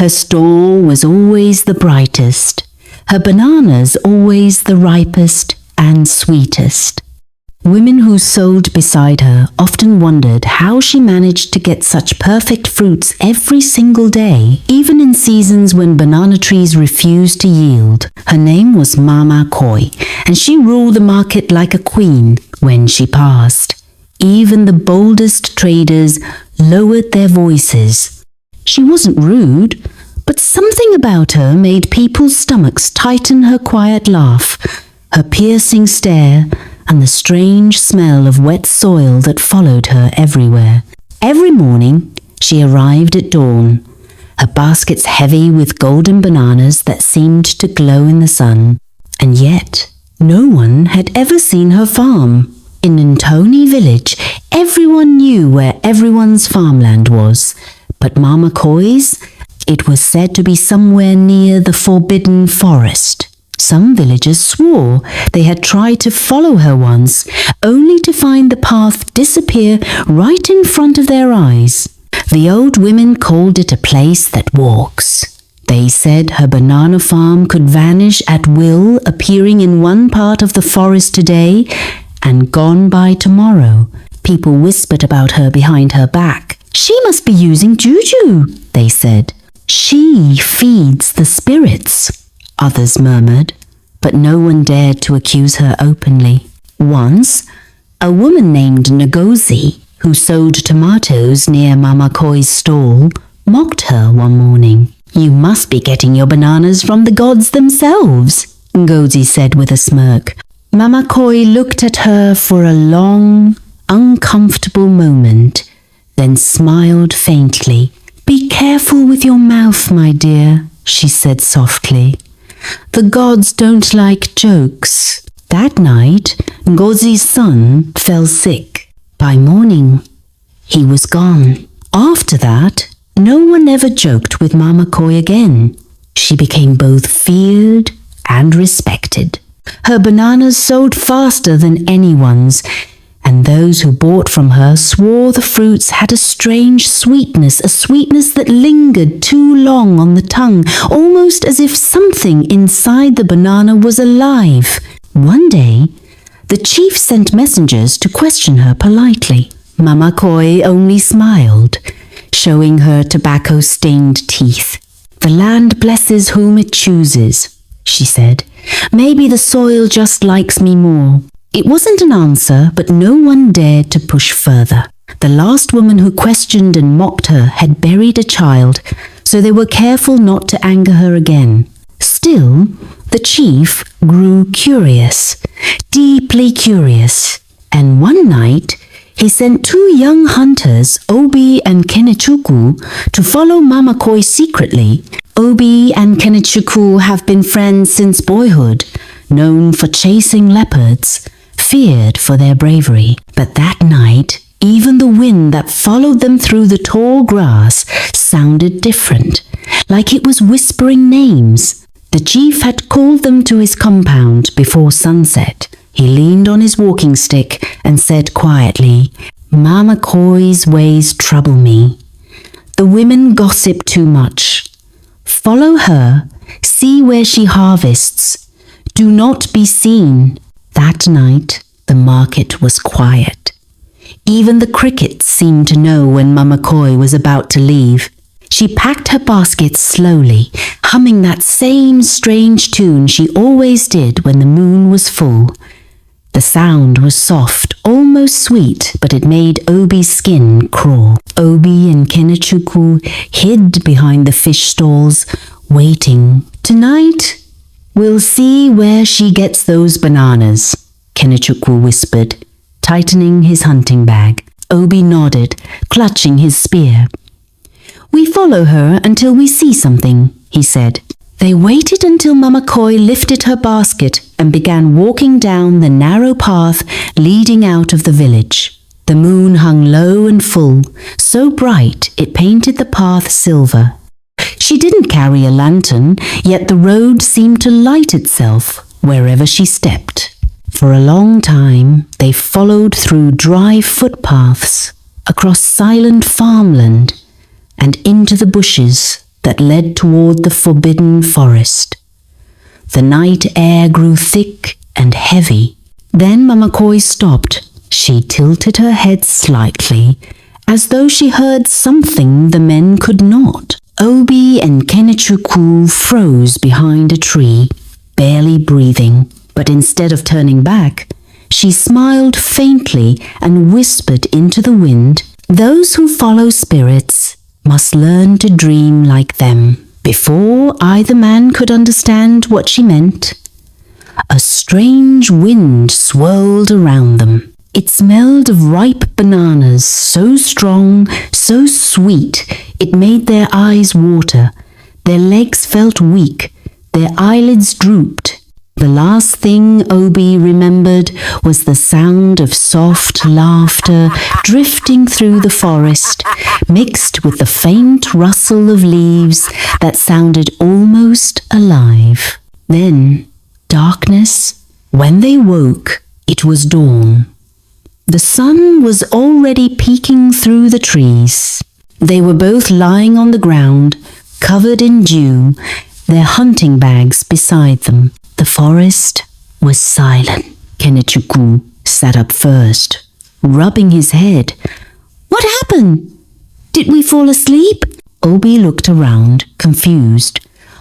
Her stall was always the brightest, her bananas always the ripest and sweetest. Women who sold beside her often wondered how she managed to get such perfect fruits every single day, even in seasons when banana trees refused to yield. Her name was Mama Koi, and she ruled the market like a queen when she passed. Even the boldest traders lowered their voices. She wasn't rude, but something about her made people's stomachs tighten. Her quiet laugh, her piercing stare, and the strange smell of wet soil that followed her everywhere. Every morning, she arrived at dawn, her baskets heavy with golden bananas that seemed to glow in the sun. And yet, no one had ever seen her farm. In Ntoni village, everyone knew where everyone's farmland was, but Mama Koi's, it was said to be somewhere near the forbidden forest. Some villagers swore they had tried to follow her once, only to find the path disappear right in front of their eyes. The old women called it a place that walks. They said her banana farm could vanish at will, appearing in one part of the forest today and gone by tomorrow. People whispered about her behind her back. She must be using juju, they said. She feeds the spirits, others murmured, but no one dared to accuse her openly. Once, a woman named Ngozi, who sold tomatoes near Mama Koi's stall, mocked her one morning. "You must be getting your bananas from the gods themselves," Ngozi said with a smirk. Mama Koi looked at her for a long, uncomfortable moment, then smiled faintly. "Be careful with your mouth, my dear," she said softly. "The gods don't like jokes." That night, Ngozi's son fell sick. By morning, he was gone. After that, no one ever joked with Mama Koi again. She became both feared and respected. Her bananas sold faster than anyone's, and those who bought from her swore the fruits had a strange sweetness, a sweetness that lingered too long on the tongue, almost as if something inside the banana was alive. One day, the chief sent messengers to question her politely. Mama Koi only smiled, showing her tobacco-stained teeth. "The land blesses whom it chooses," she said. "Maybe the soil just likes me more." It wasn't an answer, but no one dared to push further. The last woman who questioned and mocked her had buried a child, so they were careful not to anger her again. Still, the chief grew curious, deeply curious, and one night he sent 2 young hunters, Obi and Kenichuku, to follow Mama Koi secretly. Obi and Kenichuku have been friends since boyhood, known for chasing leopards, feared for their bravery. But that night, even the wind that followed them through the tall grass sounded different, like it was whispering names. The chief had called them to his compound before sunset. He leaned on his walking stick and said quietly, "Mama Koi's ways trouble me. The women gossip too much. Follow her, see where she harvests. Do not be seen." That night, the market was quiet. Even the crickets seemed to know when Mama Koi was about to leave. She packed her basket slowly, humming that same strange tune she always did when the moon was full. The sound was soft, almost sweet, but it made Obi's skin crawl. Obi and Kenichuku hid behind the fish stalls, waiting. "Tonight, we'll see where she gets those bananas," Kenichuku whispered, tightening his hunting bag. Obi nodded, clutching his spear. "We follow her until we see something," he said. They waited until Mama Koi lifted her basket and began walking down the narrow path leading out of the village. The moon hung low and full, so bright it painted the path silver. She didn't carry a lantern, yet the road seemed to light itself wherever she stepped. For a long time, they followed through dry footpaths, across silent farmland, and into the bushes that led toward the forbidden forest. The night air grew thick and heavy. Then Mama Koi stopped. She tilted her head slightly, as though she heard something the men could not. Obi and Kenechukwu froze behind a tree, barely breathing. But instead of turning back, she smiled faintly and whispered into the wind, "Those who follow spirits must learn to dream like them." Before either man could understand what she meant, a strange wind swirled around them. It smelled of ripe bananas, so strong, so sweet, it made their eyes water. Their legs felt weak, their eyelids drooped. The last thing Obi remembered was the sound of soft laughter drifting through the forest, mixed with the faint rustle of leaves that sounded almost alive. Then, darkness. When they woke, it was dawn. The sun was already peeking through the trees. They were both lying on the ground, covered in dew, their hunting bags beside them. The forest was silent. Kenechukwu sat up first, rubbing his head. "What happened? Did we fall asleep?" Obi looked around, confused.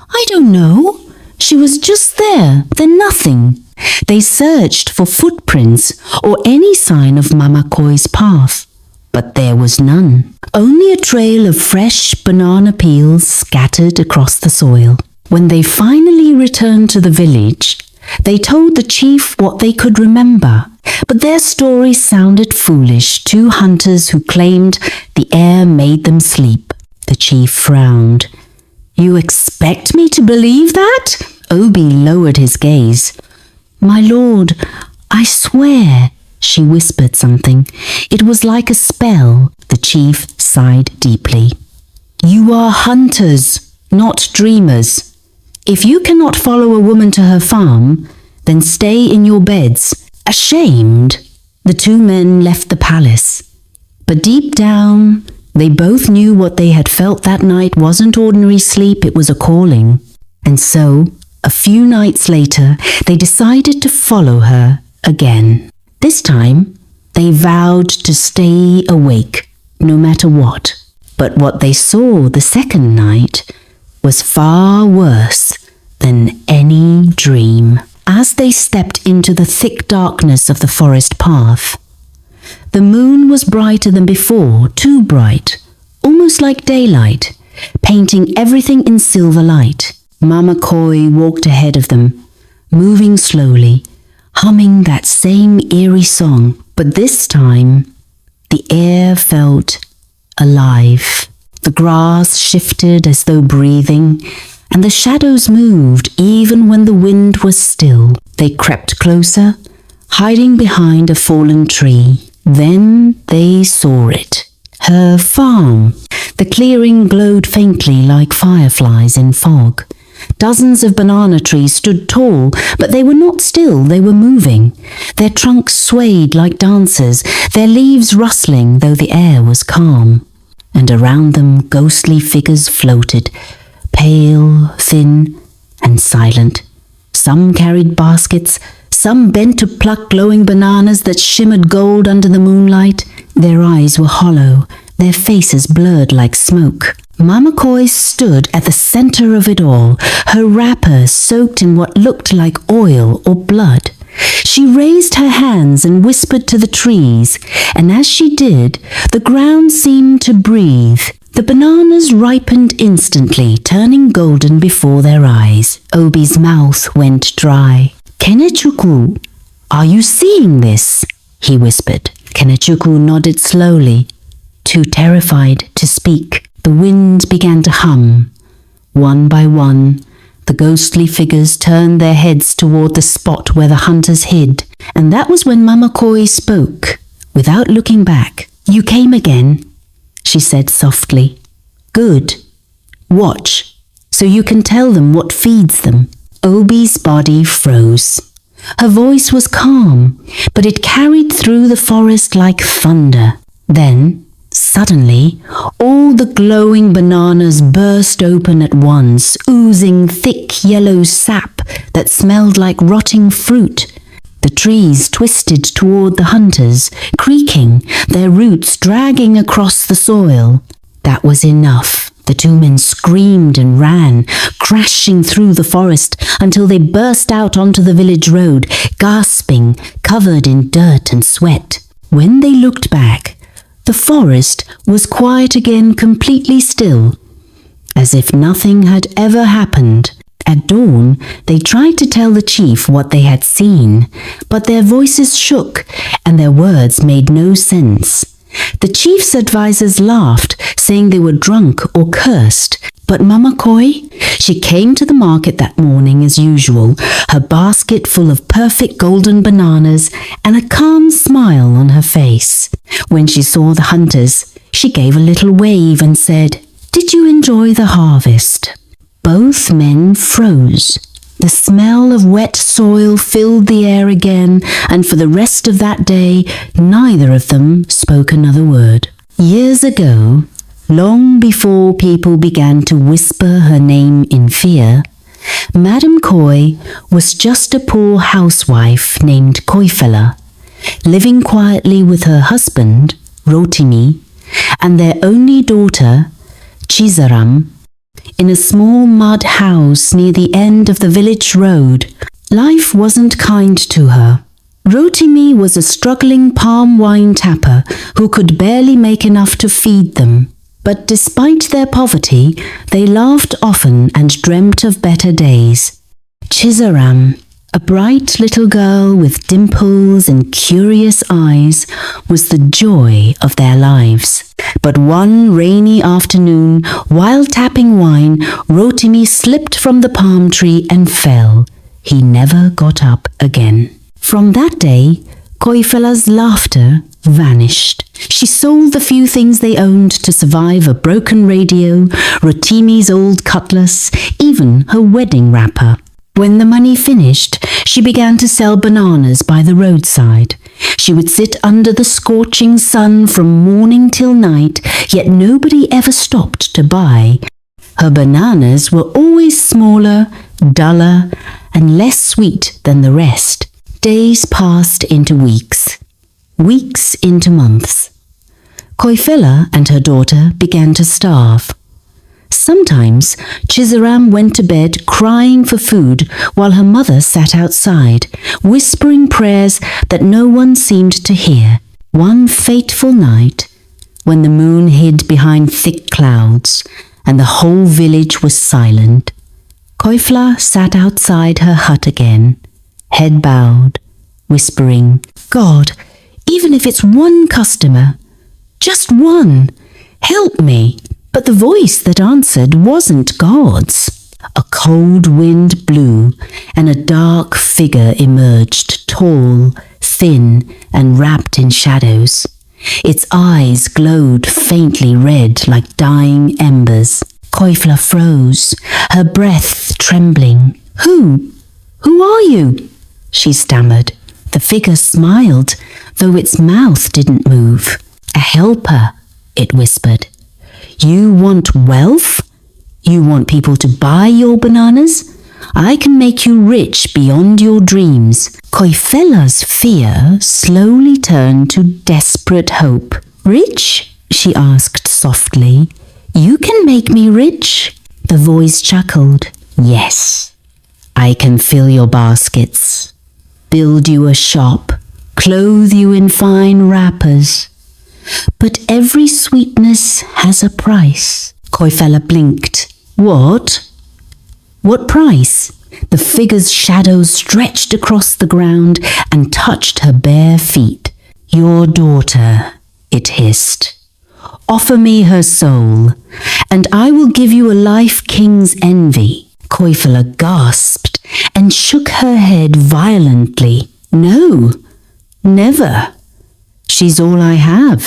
"I don't know. She was just there, then nothing." They searched for footprints or any sign of Mama Koi's path, but there was none. Only a trail of fresh banana peels scattered across the soil. When they finally returned to the village, they told the chief what they could remember, but their story sounded foolish. Two hunters who claimed the air made them sleep. The chief frowned. "You expect me to believe that?" Obi lowered his gaze. "My lord, I swear," she whispered something. It was like a spell. The chief sighed deeply. "You are hunters, not dreamers. If you cannot follow a woman to her farm, then stay in your beds." Ashamed, the two men left the palace. But deep down, they both knew what they had felt that night wasn't ordinary sleep, it was a calling. And so, a few nights later, they decided to follow her again. This time, they vowed to stay awake, no matter what. But what they saw the second night was far worse than any dream. As they stepped into the thick darkness of the forest path, the moon was brighter than before, too bright, almost like daylight, painting everything in silver light. Mama Koi walked ahead of them, moving slowly, humming that same eerie song. But this time, the air felt alive. The grass shifted as though breathing, and the shadows moved even when the wind was still. They crept closer, hiding behind a fallen tree. Then they saw it. Her farm. The clearing glowed faintly like fireflies in fog. Dozens of banana trees stood tall, but they were not still, they were moving. Their trunks swayed like dancers, their leaves rustling though the air was calm. And around them ghostly figures floated, pale, thin, and silent. Some carried baskets, some bent to pluck glowing bananas that shimmered gold under the moonlight. Their eyes were hollow, their faces blurred like smoke. Mama Koi stood at the center of it all, her wrapper soaked in what looked like oil or blood. She raised her hands and whispered to the trees, and as she did, the ground seemed to breathe. The bananas ripened instantly, turning golden before their eyes. Obi's mouth went dry. "Kenechukwu, are you seeing this?" he whispered. Kenechukwu nodded slowly, too terrified to speak. The wind began to hum. One by one, the ghostly figures turned their heads toward the spot where the hunters hid, and that was when Mama Koi spoke, without looking back. "You came again," she said softly. "Good. Watch, so you can tell them what feeds them." Obi's body froze. Her voice was calm, but it carried through the forest like thunder. Then, Suddenly, all the glowing bananas burst open at once, oozing thick yellow sap that smelled like rotting fruit. The trees twisted toward the hunters, creaking, their roots dragging across the soil. That was enough. The two men screamed and ran, crashing through the forest until they burst out onto the village road, gasping, covered in dirt and sweat. When they looked back, the forest was quiet again, completely still, as if nothing had ever happened. At dawn, they tried to tell the chief what they had seen, but their voices shook and their words made no sense. The chief's advisors laughed, saying they were drunk or cursed. But Mama Koi, she came to the market that morning as usual, her basket full of perfect golden bananas and a calm smile on her face. When she saw the hunters, she gave a little wave and said, "Did you enjoy the harvest?" Both men froze. The smell of wet soil filled the air again, and for the rest of that day, neither of them spoke another word. Years ago, long before people began to whisper her name in fear, Madame Koi was just a poor housewife named Koifela, living quietly with her husband, Rotimi, and their only daughter, Chizaram, in a small mud house near the end of the village road. Life wasn't kind to her. Rotimi was a struggling palm wine tapper who could barely make enough to feed them. But despite their poverty, they laughed often and dreamt of better days. Chizaram, a bright little girl with dimples and curious eyes, was the joy of their lives. But one rainy afternoon, while tapping wine, Rotimi slipped from the palm tree and fell. He never got up again. From that day, Koifela's laughter vanished. She sold the few things they owned to survive: a broken radio, Rotimi's old cutlass, even her wedding wrapper. When the money finished, she began to sell bananas by the roadside. She would sit under the scorching sun from morning till night, yet nobody ever stopped to buy. Her bananas were always smaller, duller, and less sweet than the rest. Days passed into weeks, weeks into months. Koifela and her daughter began to starve. Sometimes Chizaram went to bed crying for food while her mother sat outside, whispering prayers that no one seemed to hear. One fateful night, when the moon hid behind thick clouds and the whole village was silent, Koifela sat outside her hut again, head bowed, whispering, "God, even if it's one customer, just one, help me." But the voice that answered wasn't God's. A cold wind blew, and a dark figure emerged, tall, thin, and wrapped in shadows. Its eyes glowed faintly red like dying embers. Koifela froze, her breath trembling. Who are you?" she stammered. The figure smiled, though its mouth didn't move. "A helper," it whispered. "You want wealth? You want people to buy your bananas? I can make you rich beyond your dreams." Koifela's fear slowly turned to desperate hope. "Rich?" she asked softly. "You can make me rich?" The voice chuckled. "Yes, I can fill your baskets, build you a shop, clothe you in fine wrappers. But every sweetness has a price." Koifela blinked. "What? What price?" The figure's shadows stretched across the ground and touched her bare feet. "Your daughter," it hissed. "Offer me her soul, and I will give you a life king's envy." Koifela gasped and shook her head violently. "No, never. She's all I have."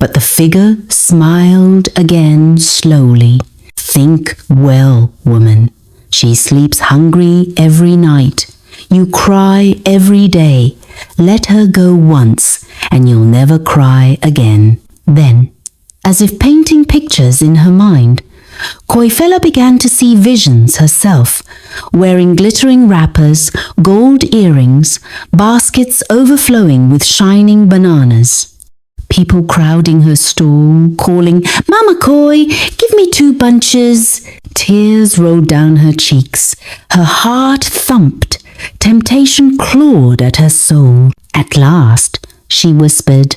But the figure smiled again slowly. "Think well, woman. She sleeps hungry every night. You cry every day. Let her go once, and you'll never cry again. Then As if painting pictures in her mind, Koifela began to see visions herself, wearing glittering wrappers, gold earrings, baskets overflowing with shining bananas. People crowding her stall, calling, "Mama Koi, give me 2 bunches." Tears rolled down her cheeks. Her heart thumped. Temptation clawed at her soul. At last, she whispered,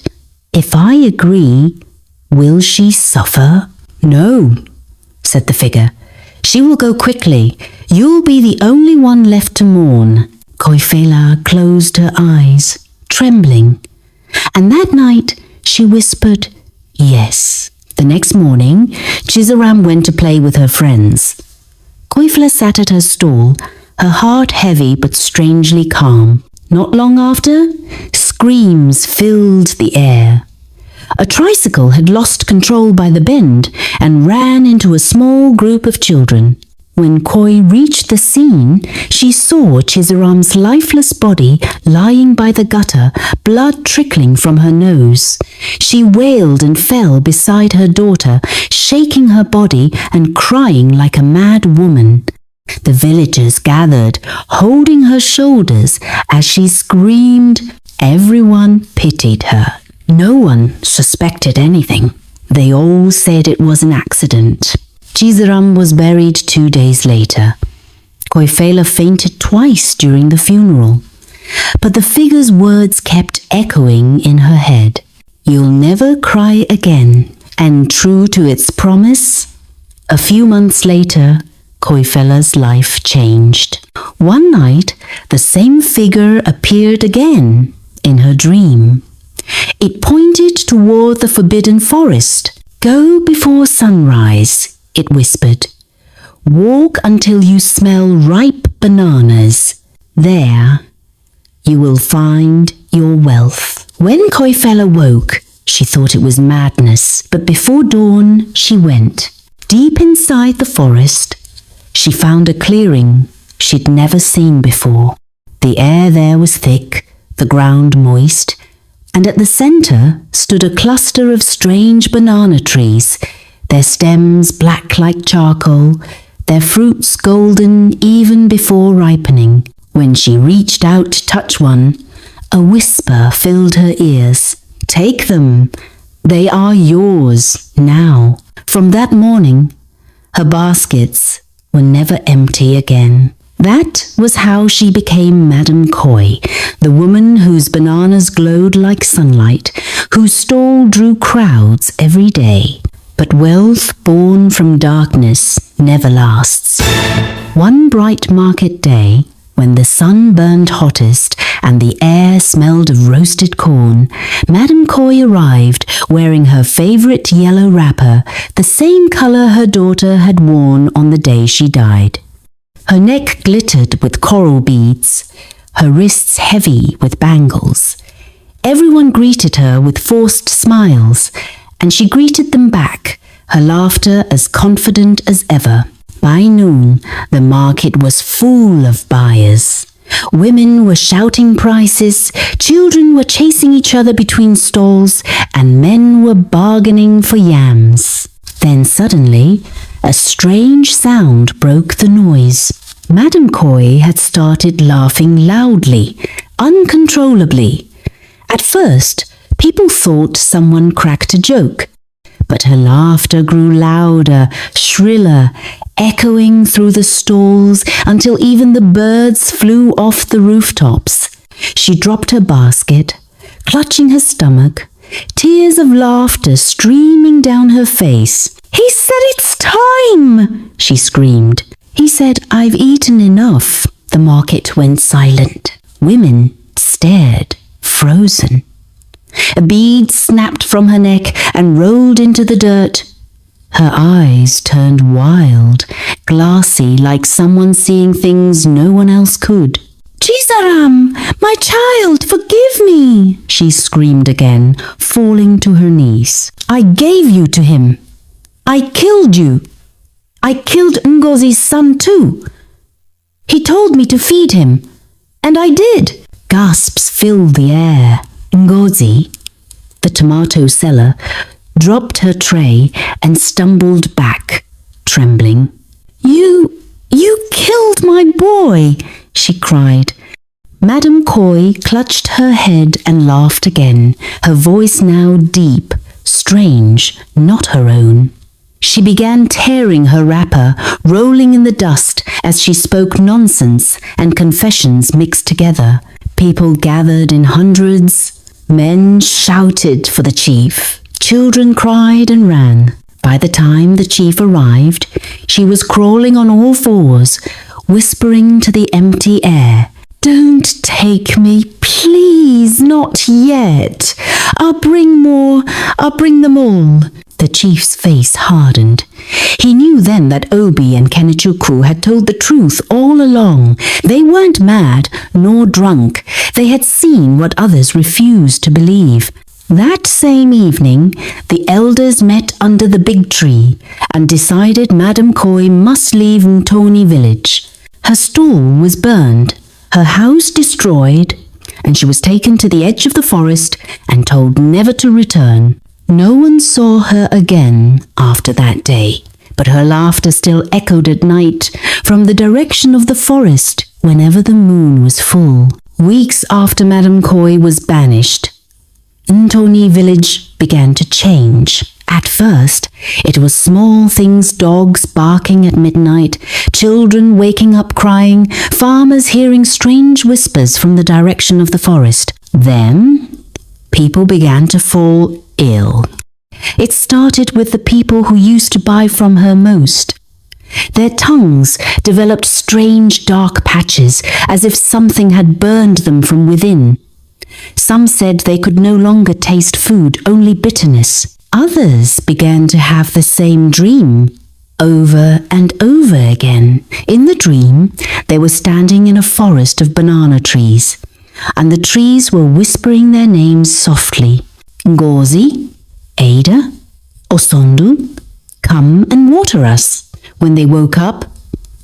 "If I agree, will she suffer?" "No," said the figure. "She will go quickly. You'll be the only one left to mourn." Koifela closed her eyes, trembling. And that night, she whispered, "Yes." The next morning, Chizaram went to play with her friends. Koifela sat at her stall, her heart heavy but strangely calm. Not long after, screams filled the air. A tricycle had lost control by the bend and ran into a small group of children. When Koi reached the scene, she saw Chizaram's lifeless body lying by the gutter, blood trickling from her nose. She wailed and fell beside her daughter, shaking her body and crying like a mad woman. The villagers gathered, holding her shoulders as she screamed. Everyone pitied her. No one suspected anything. They all said it was an accident. Chizaram was buried 2 days later. Koifela fainted twice during the funeral, but the figure's words kept echoing in her head. "You'll never cry again." And true to its promise, a few months later, Koifela's life changed. One night, the same figure appeared again in her dream. It pointed toward the forbidden forest. "Go before sunrise," it whispered. "Walk until you smell ripe bananas. There, you will find your wealth." When Koifela woke, she thought it was madness, but before dawn she went. Deep inside the forest, she found a clearing she'd never seen before. The air there was thick, the ground moist, and at the center stood a cluster of strange banana trees, their stems black like charcoal, their fruits golden even before ripening. When she reached out to touch one, a whisper filled her ears. "Take them. They are yours now." From that morning, her baskets were never empty again. That was how she became Madame Koi, the woman whose bananas glowed like sunlight, whose stall drew crowds every day. But wealth born from darkness never lasts. One bright market day, when the sun burned hottest and the air smelled of roasted corn, Madame Koi arrived wearing her favorite yellow wrapper, the same color her daughter had worn on the day she died. Her neck glittered with coral beads, her wrists heavy with bangles. Everyone greeted her with forced smiles, and she greeted them back, her laughter as confident as ever. By noon, the market was full of buyers. Women were shouting prices, children were chasing each other between stalls, and men were bargaining for yams. Then suddenly, a strange sound broke the noise. Madame Koi had started laughing loudly, uncontrollably. At first, people thought someone cracked a joke, but her laughter grew louder, shriller, echoing through the stalls until even the birds flew off the rooftops. She dropped her basket, clutching her stomach, tears of laughter streaming down her face. "He said it's time!" she screamed. "He said I've eaten enough." The market went silent. Women stared, frozen. A bead snapped from her neck and rolled into the dirt. Her eyes turned wild, glassy like someone seeing things no one else could. "Chizaram, my child, forgive me!" she screamed again, falling to her knees. "I gave you to him. I killed you. I killed Ngozi's son too. He told me to feed him, and I did." Gasps filled the air. Ngozi, the tomato seller, dropped her tray and stumbled back, trembling. You killed my boy, she cried. Madame Coy clutched her head and laughed again, her voice now deep, strange, not her own. She began tearing her wrapper, rolling in the dust as she spoke nonsense and confessions mixed together. People gathered in hundreds. Men shouted for the chief. Children cried and ran. By the time the chief arrived, she was crawling on all fours, whispering to the empty air, "Don't take me, please, not yet. I'll bring them all." The chief's face hardened. He knew then that Obi and Kenechukwu had told the truth all along. They weren't mad nor drunk. They had seen what others refused to believe. That same evening, the elders met under the big tree and decided Madame Coy must leave Ntoni village. Her stall was burned, her house destroyed, and she was taken to the edge of the forest and told never to return. No one saw her again after that day, but her laughter still echoed at night from the direction of the forest whenever the moon was full. Weeks after Madame Coy was banished, Ntoni village began to change. At first, it was small things, dogs barking at midnight, children waking up crying, farmers hearing strange whispers from the direction of the forest. Then, people began to fall ill. It started with the people who used to buy from her most. Their tongues developed strange dark patches, as if something had burned them from within. Some said they could no longer taste food, only bitterness. Others began to have the same dream, over and over again. In the dream, they were standing in a forest of banana trees, and the trees were whispering their names softly. Ngozi, Ada, Osondu, come and water us. When they woke up,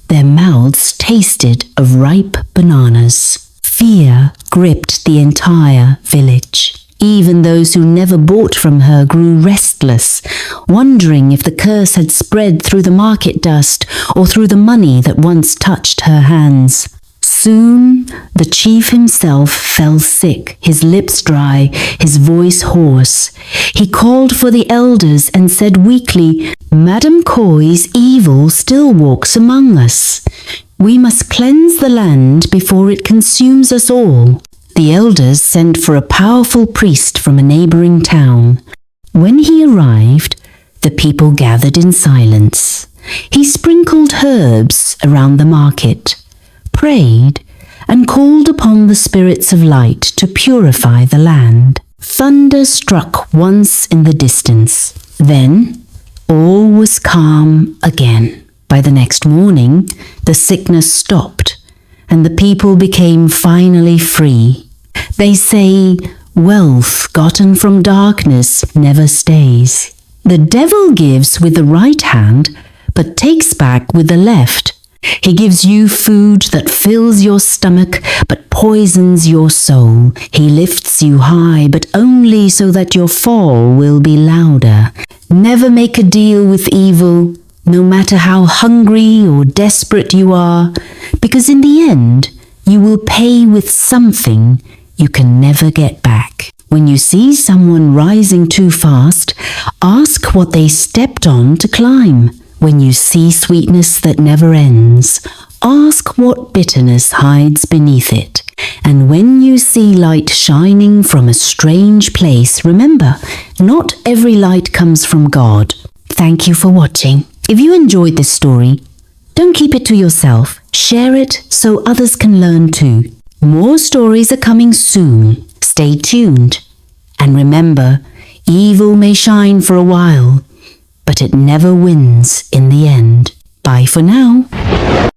their mouths tasted of ripe bananas. Fear gripped the entire village. Even those who never bought from her grew restless, wondering if the curse had spread through the market dust or through the money that once touched her hands. Soon, the chief himself fell sick, his lips dry, his voice hoarse. He called for the elders and said weakly, "Madame Coy's evil still walks among us. We must cleanse the land before it consumes us all." The elders sent for a powerful priest from a neighboring town. When he arrived, the people gathered in silence. He sprinkled herbs around the market, prayed, and called upon the spirits of light to purify the land. Thunder struck once in the distance. Then all was calm again. By the next morning, the sickness stopped, and the people became finally free. They say, wealth gotten from darkness never stays. The devil gives with the right hand, but takes back with the left. He gives you food that fills your stomach, but poisons your soul. He lifts you high, but only so that your fall will be louder. Never make a deal with evil, no matter how hungry or desperate you are, because in the end, you will pay with something you can never get back. When you see someone rising too fast, ask what they stepped on to climb. When you see sweetness that never ends, ask what bitterness hides beneath it. And when you see light shining from a strange place, remember, not every light comes from God. Thank you for watching. If you enjoyed this story, don't keep it to yourself. Share it so others can learn too. More stories are coming soon. Stay tuned. And remember, evil may shine for a while, but it never wins in the end. Bye for now.